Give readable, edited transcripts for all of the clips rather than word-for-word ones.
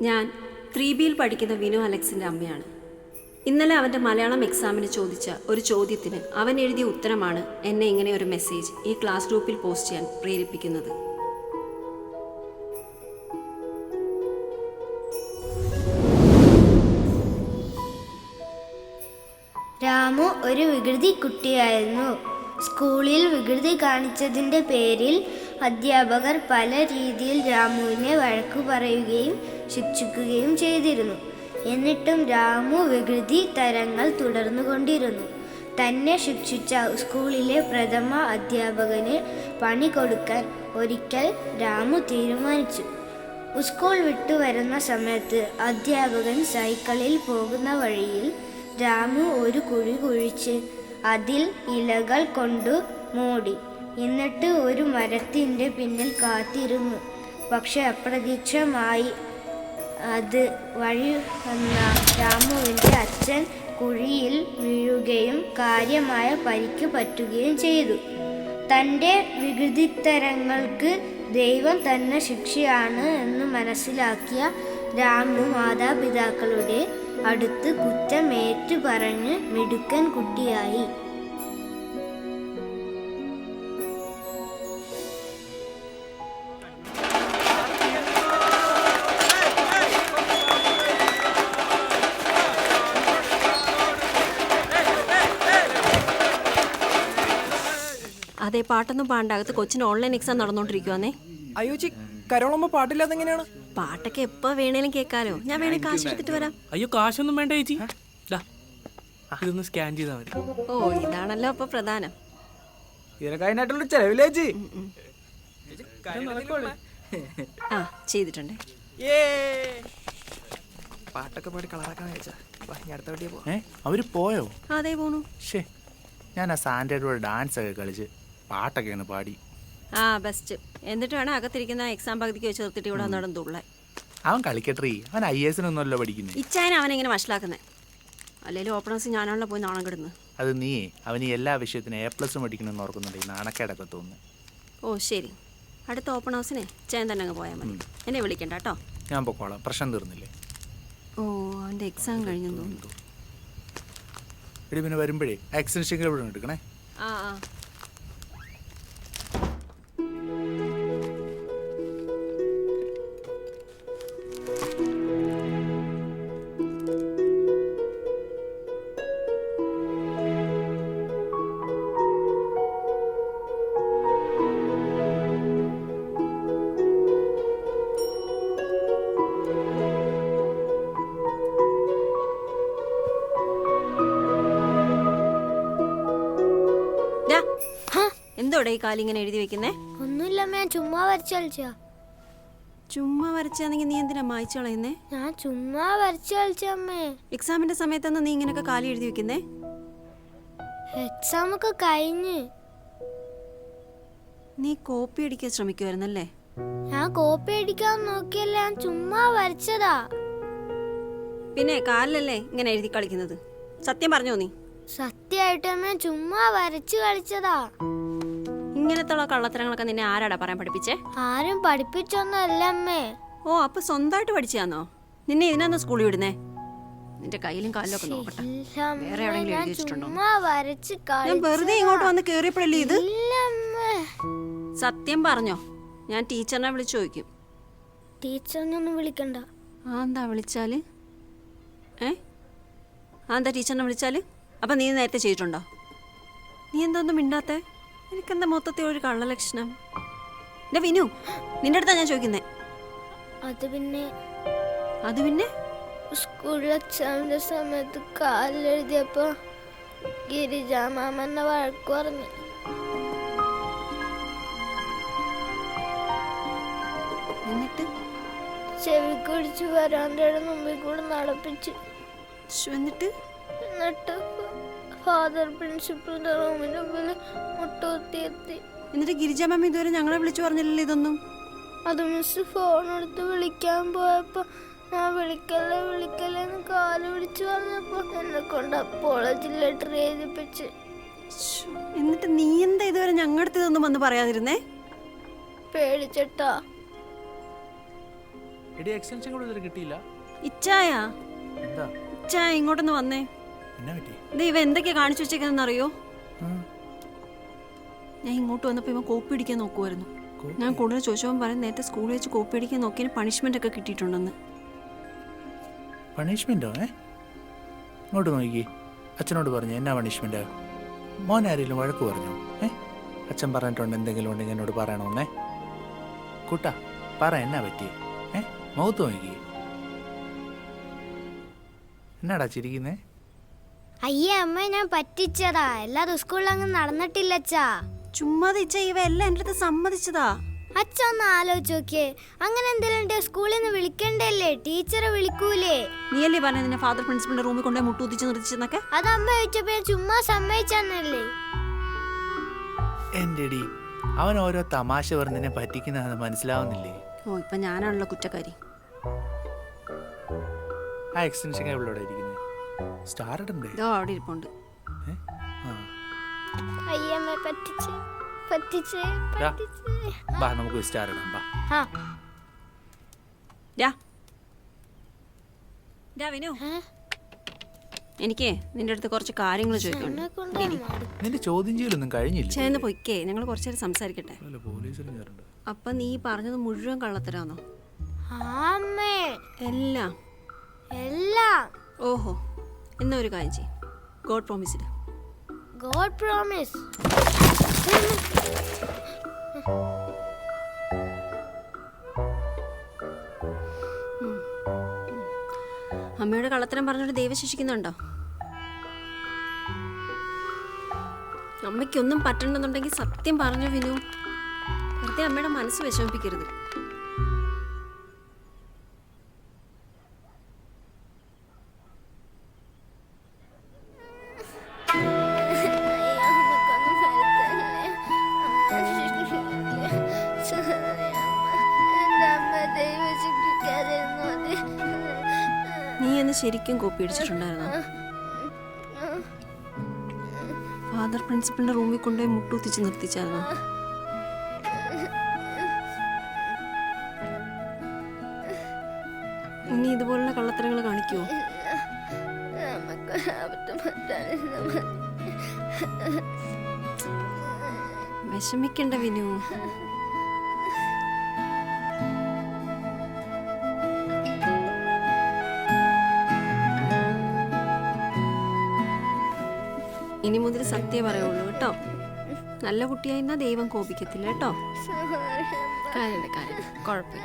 ഞാൻ 3Bയിൽ പഠിക്കുന്ന വിനു അലക്സിൻ്റെ അമ്മയാണ്. ഇന്നലെ അവൻ്റെ മലയാളം എക്സാമിന് ചോദിച്ച ഒരു ചോദ്യത്തിന് അവൻ എഴുതിയ ഉത്തരമാണ് എന്നെ ഇങ്ങനെ ഒരു മെസ്സേജ് ഈ ക്ലാസ് ഗ്രൂപ്പിൽ പോസ്റ്റ് ചെയ്യാൻ പ്രേരിപ്പിക്കുന്നത്. രാമു ഒരു വികൃതി കുട്ടിയായിരുന്നു. സ്കൂളിൽ വികൃതി കാണിച്ചതിൻ്റെ പേരിൽ അധ്യാപകർ പല രീതിയിൽ രാമുവിനെ വഴക്കു പറയുകയും ശിക്ഷിക്കുകയും ചെയ്തിരുന്നു. എന്നിട്ടും രാമു വികൃതി തരങ്ങൾ തുടർന്നുകൊണ്ടിരുന്നു. തന്നെ ശിക്ഷിച്ച സ്കൂളിലെ പ്രഥമ അധ്യാപകന് പണി കൊടുക്കാൻ ഒരിക്കൽ രാമു തീരുമാനിച്ചു. സ്കൂൾ വിട്ടു വരുന്ന സമയത്ത് അധ്യാപകൻ സൈക്കിളിൽ പോകുന്ന വഴിയിൽ രാമു ഒരു കുഴി കുഴിച്ച് അതിൽ ഇലകൾ കൊണ്ടു മൂടി. എന്നിട്ട് ഒരു മരത്തിൻ്റെ പിന്നിൽ കാത്തിരുന്നു. പക്ഷെ അപ്രതീക്ഷിതമായി അത് വഴി വന്ന രാമുവിൻ്റെ അച്ഛൻ കുഴിയിൽ വീഴുകയും കാര്യമായ പരിക്ക് പറ്റുകയും ചെയ്തു. തൻ്റെ വികൃതിത്തരങ്ങൾക്ക് ദൈവം തന്നെ ശിക്ഷയാണ് എന്ന് മനസ്സിലാക്കിയ രാമു മാതാപിതാക്കളുടെ അടുത്ത് കുറ്റമേറ്റു പറഞ്ഞ് മിടുക്കൻ കുട്ടിയായി. അതെ, പാട്ടൊന്നും പാണ്ടാകത്ത് കൊച്ചിന് ഓൺലൈൻ എക്സാം നടന്നുകൊണ്ടിരിക്കുവാന്നേ. അയ്യോ ചി, കരോളുമ്പോ പാട്ടില്ലാതെ എങ്ങനെയാണ്? പാട്ടൊക്കെ എപ്പോ വേണേലും കേൾക്കാലോ. ഞാൻ വേണേ കാശ് എടുത്തിട്ട് വരാം. അയ്യോ, കാശൊന്നും വേണ്ട ചേച്ചി, ഇതൊന്ന് സ്കാൻ ചെയ്താൽ മതി. ഓ, ഇതാണല്ലോ അപ്പൊ പ്രധാനം. ഇതിനൊക്കെ ചെലവില്ലേ ചേച്ചി? ആ, ചെയ്തിട്ടുണ്ട്. പാട്ടൊക്കെ പാടി കളറാക്കാൻ വെച്ചാ അടുത്ത വണ്ടിയെ പോ. അവര് പോയോ? അതെ പോണു. ഷേ, ഞാൻ ആ സാൻഡേർഡ് ഡാൻസ് ഒക്കെ കളിച്ച് പാട്ടൊക്കെയാണ് പാടി. ആ, ബെസ്റ്റ്. എന്നിട്ട് വേണം അകത്തിരിക്കുന്ന എക്സാം പകുതിക്ക് വെച്ച് നിർത്തിട്ട് ഇവിടെ നടന്നുള്ളാൻ. അവൻ കളിക്കട്ടെ, അവൻ IAS ഒന്നുമല്ലോ പഠിക്കുന്നത്. ഇച്ചായനെ അവനെങ്ങനെ വഷളാക്കുന്നേ? അല്ലെങ്കിൽ ഓപ്പണേഴ്സ് ഞാനാണല്ലോ പോയി നാണം കിടന്ന്. അത് നീ അവന് എല്ലാ വിഷയത്തിനും A+ പഠിക്കണമെന്ന് ഓർക്കുന്നുണ്ടെങ്കിൽ നാണക്കേടൊക്കെ തോന്നുന്നു. ഓ ശരി, അടുത്ത ഓപ്പൺ ഹൗസിനെ ചേൻ തന്നെ അങ്ങ് പോയാൽ മതി. എന്നെ വിളിക്കണ്ട കേട്ടോ. ഞാൻ പൊക്കോളാം, പ്രശ്നം തീർന്നില്ലേ? ഓ, അവൻ്റെ എക്സാം കഴിഞ്ഞെന്ന് തോന്നുന്നു. എടി, പിന്നെ വരുമ്പോഴേ എക്സ്റ്റൻഷൻ ഇവിടെ എടുക്കണേ. ആ ആ. എന്തോടെ ഈ കാലിങ്ങനെ എഴുതി വെക്കുന്നേ? ഒന്നുമില്ലമ്മ, ഞാൻ ചുമ്മാ വരച്ചു കളിച്ചാ. ചുമ്മാ വരച്ചാണെങ്കിൽ നീ എന്തിനാ മായ്ച്ചു കളയുന്നേ? ഞാൻ ചുമ്മാ വരച്ചു കളിച്ചമ്മേ. എക്സാമിന്റെ സമയത്തൊന്ന് നീ ഇങ്ങനെയൊക്കെ കാലി എഴുതി വെക്കുന്നേ? എക്സാം ഒക്കെ കഴിഞ്ഞ്. നീ കോപ്പി അടിക്കാൻ ശ്രമിക്കുമായിരുന്നല്ലേ? ഞാൻ കോപ്പി അടിക്കാൻ നോക്കിയല്ല, ഞാൻ ചുമ്മാ വരച്ചതാ. പിന്നെ കാലിലല്ലേ ഇങ്ങനെ എഴുതി കളിക്കുന്നത്? സത്യം പറഞ്ഞോ നീ? സത്യമായിട്ടമ്മ, ചുമ്മാ വരച്ചു കളിച്ചതാ. ഇങ്ങനത്തുള്ള കള്ളത്തരങ്ങളൊക്കെ നിന്നെ ആരാടാ പറയാൻ പഠിപ്പിച്ചേ? ആരും പഠിപ്പിച്ചൊന്നല്ല അമ്മേ. ഓ, അപ്പൊ സ്വന്തമായിട്ട് പഠിച്ചാന്നോ? നിന്നെ ഇതിനാന്ന് സ്കൂളിൽ വിടുന്നേ? നിന്റെ കയ്യിലും കാലിലും ഒക്കെ നോക്കട്ടെ, വേറെ എവിടെയെങ്കിലും എഴുതി വെച്ചിട്ടുണ്ടോ? ഞാൻ വെറുതെ ഇങ്ങോട്ട് വന്ന് കേറിയപ്പോഴല്ലേ ഇത്? സത്യം പറഞ്ഞോ? ഞാൻ ടീച്ചറിനെ വിളിച്ചു ചോദിക്കും. ടീച്ചറിനൊന്നും വിളിക്കണ്ട. എന്താ വിളിച്ചാല്? എന്താ ടീച്ചറിനെ വിളിച്ചാല്? അപ്പൊ നീ നേരത്തെ ചെയ്തിട്ടുണ്ടോ? നീ എന്തൊന്നും മിണ്ടാത്തേ? എനിക്കെന്താ മൊത്തത്തിൽ ഒരു കള്ളലക്ഷണം? വിനു, നിന്റെ അടുത്താ ഞാൻ ചോദിക്കുന്നേ. അത് പിന്നെ സ്കൂളിൽ എക്സാമിന്റെ സമയത്ത് കാലിലെഴുതിയപ്പോ ഗിരിജാമാമ വഴക്ക് പറഞ്ഞു. എന്നിട്ട് ചെവി കുടിച്ച് വരാന്തയുടെ മുമ്പിൽ കൂടെ നടപ്പിച്ചു. എന്നിട്ട് ഫാദർ പ്രിൻസിപ്പലിന്റെ റൂമിന് മുമ്പിൽ മുട്ടുകുത്തിയെത്തി. എന്നിട്ട് ഗിരിജാമ്മ ഇതുവരെ ഞങ്ങളെ വിളിച്ചു പറഞ്ഞില്ലല്ലോ ഇതൊന്നും? അത് മിസ് ഫോൺ എടുത്ത് വിളിക്കാൻ പോയപ്പോ ഞാൻ വിളിക്കല്ലെന്ന് കാല് പിടിച്ചു പറഞ്ഞപ്പോ എന്നെ കൊണ്ട് അപ്പോളജി ലെറ്റർ എഴുതിപ്പിച്ച്. എന്നിട്ട് നീ എന്താ ഇതുവരെ ഞങ്ങളുടെ ഇതൊന്നും വന്ന് പറയാതിരുന്നേ? പേടിച്ചിട്ടാ. എടി എക്സ്റ്റൻഷൻ കൂടെ ഇതുവരെ കിട്ടിയില്ല. ഇച്ചായ എന്താ ഇച്ചായ ഇങ്ങോട്ടൊന്ന് വന്നേ. എന്നാ പറ്റി? ഇവ എന്തൊക്കെയാ കാണിച്ചു വെച്ചേക്കുന്നതെന്ന് അറിയോ? ഞാൻ ഇങ്ങോട്ട് വന്നപ്പോൾ ഇവ കോപ്പി അടിക്കാൻ നോക്കുമായിരുന്നു. ഞാൻ കൂടുതൽ ചോദിച്ചവൻ പറയും നേരത്തെ സ്കൂളിൽ വെച്ച് കോപ്പി അടിക്കാൻ നോക്കിയതിന് പണിഷ്മെന്റ് ഒക്കെ കിട്ടിയിട്ടുണ്ടെന്ന്. പണിഷ്മെന്റോ? ഇങ്ങോട്ട് നോക്കി. അച്ഛനോട് പറഞ്ഞു എന്നാ പണിഷ്മെന്റ്? മോൻ ആരെങ്കിലും വഴക്ക് പറഞ്ഞു? അച്ഛൻ പറഞ്ഞിട്ടുണ്ട് എന്തെങ്കിലും ഉണ്ടെങ്കിൽ എന്നോട് പറയണമെന്നേ. കൂട്ടാ പറ എന്നാ പറ്റി? മുഖത്ത് നോക്കി. എന്നാടാ ചിരിക്കുന്നേ? അയ്യേ അമ്മ, ഞാൻ പറ്റിച്ചതാ. എല്ലാ സ്കൂളിൽ അങ്ങ് നടന്നിട്ടില്ലച്ചാ. ചുമ്മാതെ ഇച്ച ഇവ എല്ലാം എൻ്റെ അടുത്ത് സമ്മതിച്ചതാ. അച്ഛ ഒന്ന് ആലോചിച്ച് നോക്കിയേ. അങ്ങനെ എന്തെങ്കിലും സ്കൂളിൽ നിന്ന് വിളിക്കണ്ടല്ലേ? ടീച്ചറെ വിളിക്കൂലേ? നീയല്ലേ പറഞ്ഞ നിന്നെ ഫാദർ പ്രിൻസിപ്പലിന്റെ റൂമിൽ കൊണ്ടേ മുട്ടുകുത്തിച്ച് നിർത്തിച്ചെന്നൊക്കെ? അത് അമ്മ ചോദിച്ചപ്പോ ഞാൻ ചുമ്മാ സമ്മതിച്ചല്ലേ. എൻ്റെ ഡി, അവൻ ഓരോ തമാശ പറഞ്ഞതിനെ പറ്റിക്കുന്നതെന്ന് മനസ്സിലാവുന്നില്ലേ? ഓ ഇപ്പൊ ഞാനാണല്ലോ കുറ്റക്കാരി. ആ എക്സ്റ്റൻഷൻ കേബിളോടെ ഇരിക്കുന്നത്. സ്റ്റാർ ഇടണ്ടേ? ഇതോ അവിടെ ഇരിപ്പുണ്ട്. അയ്യമ്മ പറ്റിച്ചേ പറ്റിച്ചേ ദാ, പറ്റിച്ചേ. ബാ നമുക്ക് സ്റ്റാർ ഇടാം. ബാ. ആ. വിനു, എനിക്ക് നിന്റെ അടുത്ത് കുറച്ച് കാര്യങ്ങൾ ചോദിക്കുന്നുണ്ട്. എന്നെ കൊണ്ടാ മടുത്തത്. നിന്റെ ചോദ്യം ചെയ്യലൊന്നും കഴിഞ്ഞില്ല. ചേന്ന് പൊയ്ക്കേ, ഞങ്ങൾ കുറച്ചു നേരം സംസാരിക്കട്ടെ. പോലീസിന് അപ്പൊ നീ പറഞ്ഞത് മുഴുവൻ കള്ളത്തരാന്നോ? ആ അമ്മേ, എല്ലാം. എല്ലാം. ഓഹോ, എന്നാ ഒരു കാര്യം ചെയ്യും. God promised. God promise. അമ്മയോട് കള്ളത്തരം പറഞ്ഞിട്ട് ദൈവം ശിക്ഷിക്കുന്നുണ്ടോ? അമ്മയ്ക്കൊന്നും പറ്റണമെന്നുണ്ടെങ്കിൽ സത്യം പറഞ്ഞു വിനു. വെറുതെ അമ്മയുടെ മനസ്സ് വിഷമിപ്പിക്കരുത്. നീ എന്ന് ശരിക്കും കോപ്പി അടിച്ചിട്ടുണ്ടായിരുന്നോ? ഫാദർ പ്രിൻസിപ്പലിന്റെ റൂമിൽ കൊണ്ടുപോയി മുട്ടുകുത്തിച്ച് നിർത്തിച്ചായിരുന്നോ? ഇനി ഇതുപോലുള്ള കള്ളത്തരങ്ങൾ കാണിക്കുവോ? വിഷമിക്കണ്ട വിനു. ഇനി മുതൽ സത്യം പറയുള്ളൂ കേട്ടോ. നല്ല കുട്ടിയായിരുന്നാ ദൈവം കോപിക്കത്തില്ല കേട്ടോ. കാര്യമില്ല കാര്യമില്ല, കുഴപ്പമില്ല.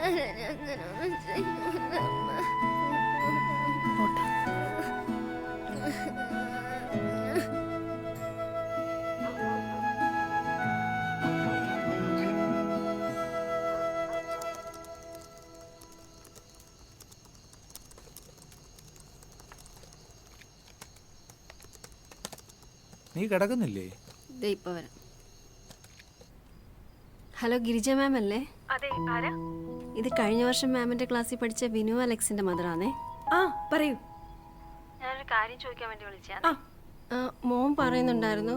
പോട്ടെ. നീ കിടക്കുന്നില്ലേ? ദേ ഇപ്പൊ വരാം. ഹലോ, ഗിരിജ മാം അല്ലേ? അതെ, ആരാ? ഇത് കഴിഞ്ഞ വർഷം മാമിന്റെ ക്ലാസ്സിൽ പഠിച്ച വിനു അലക്സിന്റെ മദറാണേ. ആ പറയൂ. ഞാനൊരു കാര്യം ചോദിക്കാൻ വേണ്ടി വിളിച്ചാ. മോൻ പറയുന്നുണ്ടായിരുന്നു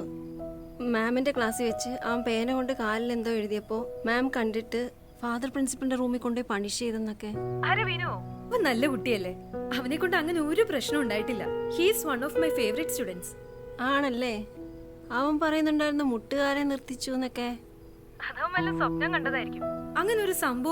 മാമിന്റെ ക്ലാസ്സിൽ വെച്ച് അവൻ പേന കൊണ്ട് കാലിൽ എന്തോ എഴുതിയപ്പോ മാം കണ്ടിട്ട് ഫാദർ പ്രിൻസിപ്പലിന്റെ റൂമിൽ കൊണ്ടുപോയി പണിഷ് ചെയ്തെന്നൊക്കെ. ആരെ വിനു? അവൻ നല്ല കുട്ടിയല്ലേ, അവനെ കൊണ്ട് അങ്ങനെ ഒരു പ്രശ്നം ഉണ്ടായിട്ടില്ല. He's one of my favourite students. ആണല്ലേ? അവൻ പറയുന്നുണ്ടായിരുന്നു മുട്ടുകാരെ നിർത്തിച്ചു എന്നൊക്കെ. അതവൻ വല്ല സ്വപ്നം കണ്ടതായിരിക്കും. അങ്ങനെ ഒരു സംഭവം